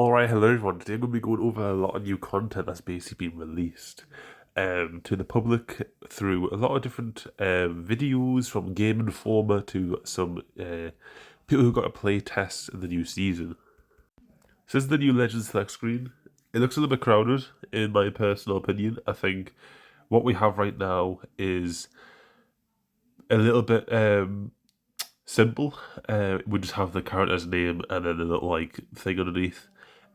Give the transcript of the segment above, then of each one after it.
Alright, hello everyone. Today I'm going to be going over a lot of new content that's basically been released to the public through a lot of different videos from 𝗙𝗲𝗁𝗲𝗏 to some people who got to play test in the new season. So this is the new Legends Select screen. It looks a little bit crowded in my personal opinion. I think what we have right now is a little bit simple. We just have the character's name and then a little like thing underneath.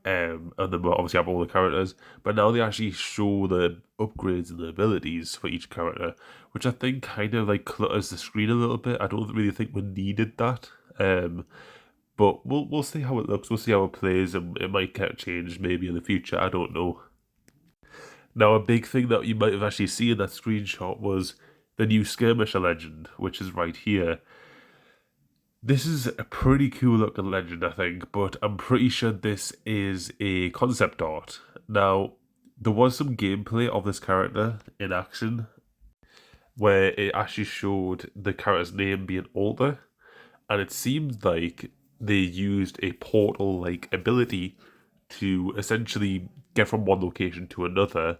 And then we'll obviously have all the characters, but now they actually show the upgrades and the abilities for each character, which I think kind of like clutters the screen a little bit. I don't really think we needed that, but we'll see how it looks. We'll see how it plays, and it might get changed maybe in the future. I don't know. Now, a big thing that you might have actually seen in that screenshot was the new Skirmisher legend, which is right here. This is a pretty cool looking legend, I think, but I'm pretty sure this is a concept art. Now, there was some gameplay of this character in action where it actually showed the character's name being 𝗏𝗏𝗁𝗏, and it seemed like they used a portal-like ability to essentially get from one location to another.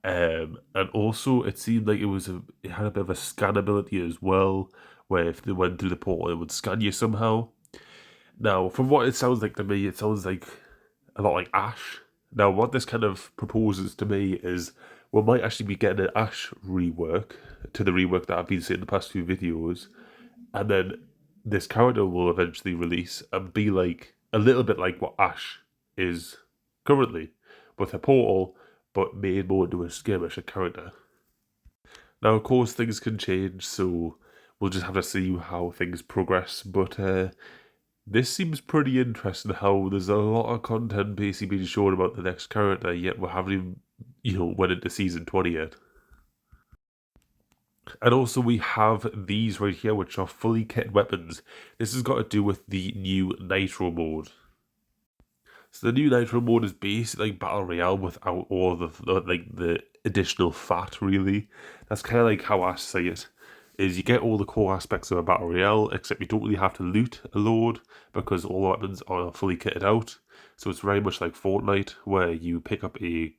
And also it seemed like it had a bit of a scan ability as well, where if they went through the portal, it would scan you somehow. Now, from what it sounds like to me, it sounds like a lot like Ash. Now, what this kind of proposes to me is we might actually be getting an Ash rework to the rework that I've been seeing in the past few videos, and then this character will eventually release and be like a little bit like what Ash is currently, with a portal, but made more into a skirmisher character. Now, of course, things can change, so we'll just have to see how things progress, but this seems pretty interesting how there's a lot of content basically being shown about the next character, yet we haven't even, went into Season 20 yet. And also we have these right here, which are fully kitted weapons. This has got to do with the new Nitro mode. So the new Nitro mode is basically like Battle Royale without all the additional fat, really. That's kind of like how I see it. Is you get all the core aspects of a Battle Royale, except you don't really have to loot a load, because all the weapons are fully kitted out. So it's very much like Fortnite, where you pick up a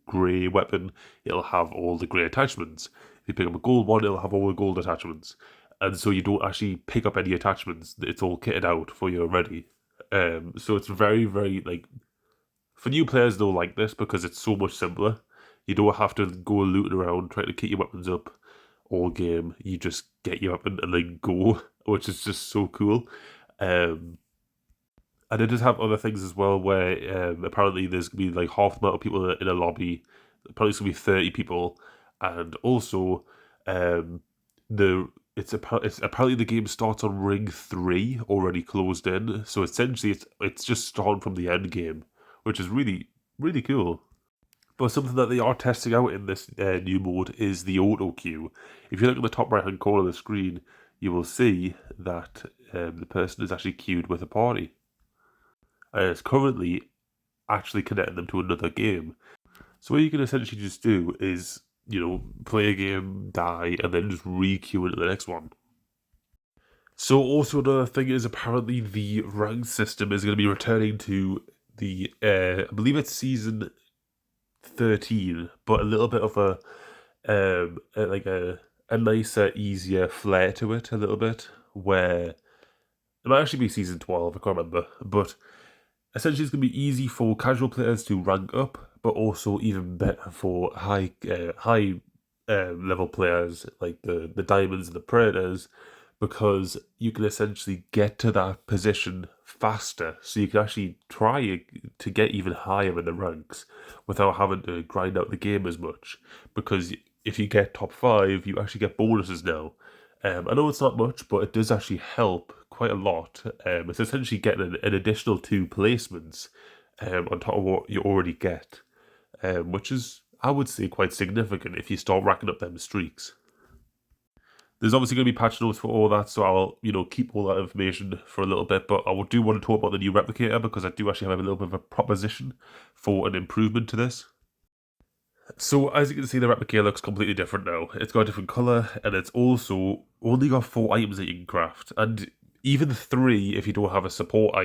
grey weapon, it'll have all the grey attachments. If you pick up a gold one, it'll have all the gold attachments. And so you don't actually pick up any attachments, it's all kitted out for you already. So it's very, very, like, for new players, they'll like this because it's so much simpler. You don't have to go looting around trying to kit your weapons up all game. You just get your weapon and then go, which is just so cool. And it does have other things as well, where apparently there's going to be like half the amount of people in a lobby. Apparently it's going to be 30 people. And also, it's apparently the game starts on ring 3 already closed in. So essentially it's just starting from the end game, which is really, really cool. But something that they are testing out in this new mode is the auto queue. If you look at the top right hand corner of the screen, you will see that the person is actually queued with a party. And it's currently actually connecting them to another game. So what you can essentially just do is, play a game, die, and then just re-queue into the next one. So also another thing is apparently the rank system is going to be returning to the, I believe it's Season 13, but a little bit of a nicer, easier flair to it a little bit, where it might actually be Season 12, I can't remember, but essentially it's going to be easy for casual players to rank up, but also even better for high level players like the Diamonds and the Predators, because you can essentially get to that position faster, so you can actually try to get even higher in the ranks without having to grind out the game as much, because if you get top 5, you actually get bonuses now. I know it's not much, but it does actually help quite a lot. It's essentially getting an additional 2 placements on top of what you already get, which is, I would say, quite significant if you start racking up them streaks. There's obviously going to be patch notes for all that, so I'll, keep all that information for a little bit, but I do want to talk about the new Replicator, because I do actually have a little bit of a proposition for an improvement to this. So, as you can see, the Replicator looks completely different now. It's got a different colour, and it's also only got 4 items that you can craft, and even 3 if you don't have a support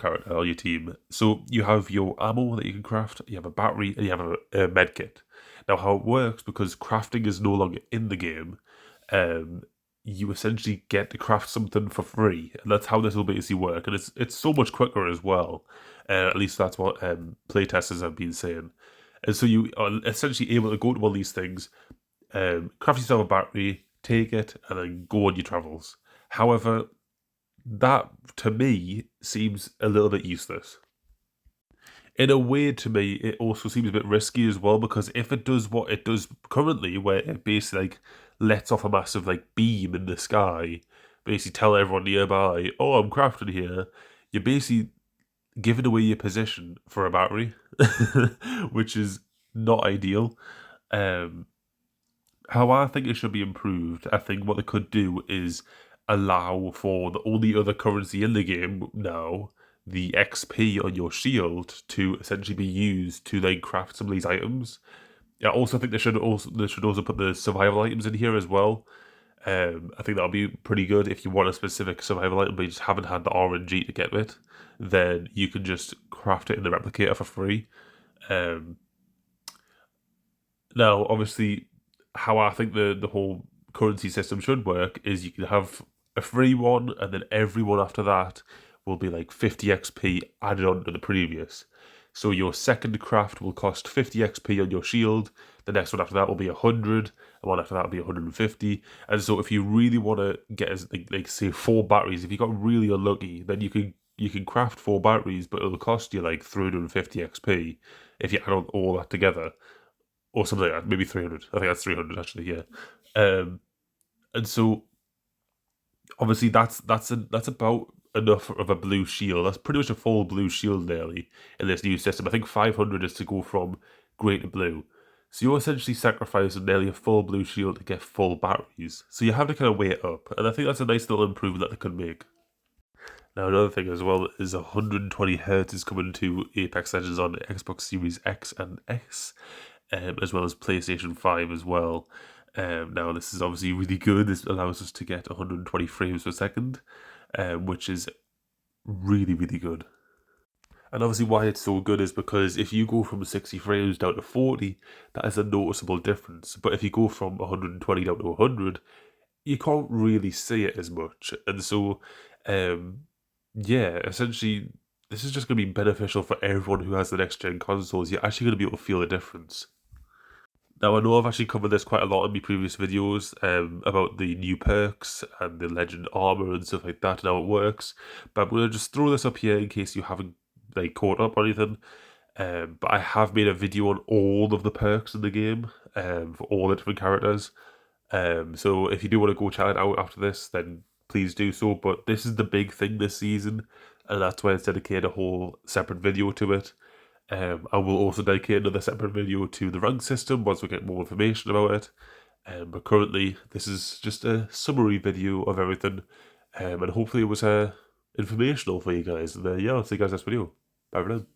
character on your team. So you have your ammo that you can craft, you have a battery, and you have a med kit. Now, how it works, because crafting is no longer in the game, you essentially get to craft something for free, and that's how this will basically work. And it's so much quicker as well. At least that's what playtesters have been saying. And so you are essentially able to go to one of these things, craft yourself a battery, take it, and then go on your travels. However, that to me seems a little bit useless. In a way, to me, it also seems a bit risky as well, because if it does what it does currently, where it basically like lets off a massive like beam in the sky, basically tell everyone nearby, "Oh, I'm crafting here," you're basically giving away your position for a battery, which is not ideal. Um, how I think it should be improved, I think what they could do is allow for the only other currency in the game now, the XP on your shield, to essentially be used to then craft some of these items. I also think they should also put the survival items in here as well. I think that'll be pretty good. If you want a specific survival item but you just haven't had the RNG to get it, then you can just craft it in the replicator for free. Now, obviously, how I think the whole currency system should work is you can have a free one, and then every one after that will be like 50 XP added on to the previous. So your second craft will cost 50 XP on your shield, the next one after that will be 100, and one after that will be 150. And so if you really want to get, like say 4 batteries, if you got really unlucky, then you can craft 4 batteries, but it'll cost you like 350 XP if you add on all that together. Or something like that, maybe 300. I think that's 300 actually, yeah. And so obviously that's about enough of a blue shield. That's pretty much a full blue shield nearly in this new system. I think 500 is to go from grey to blue. So you're essentially sacrificing nearly a full blue shield to get full batteries. So you have to kind of weigh it up, and I think that's a nice little improvement that they could make. Now, another thing as well is 120 Hz is coming to Apex Legends on Xbox Series X and S, as well as PlayStation 5 as well. Now, this is obviously really good. This allows us to get 120 frames per second, which is really, really good. And obviously why it's so good is because if you go from 60 frames down to 40, that is a noticeable difference. But if you go from 120 down to 100, you can't really see it as much. And so, yeah, essentially, this is just going to be beneficial for everyone who has the next-gen consoles. You're actually going to be able to feel the difference. Now, I know I've actually covered this quite a lot in my previous videos about the new perks and the legend armor and stuff like that and how it works, but I'm going to just throw this up here in case you haven't like caught up or anything. But I have made a video on all of the perks in the game for all the different characters. So if you do want to go check it out after this, then please do so. But this is the big thing this season, and that's why it's dedicated a whole separate video to it. I will also dedicate another separate video to the rank system once we get more information about it. But currently, this is just a summary video of everything, and hopefully it was informational for you guys. And yeah, I'll see you guys next video. Bye for now.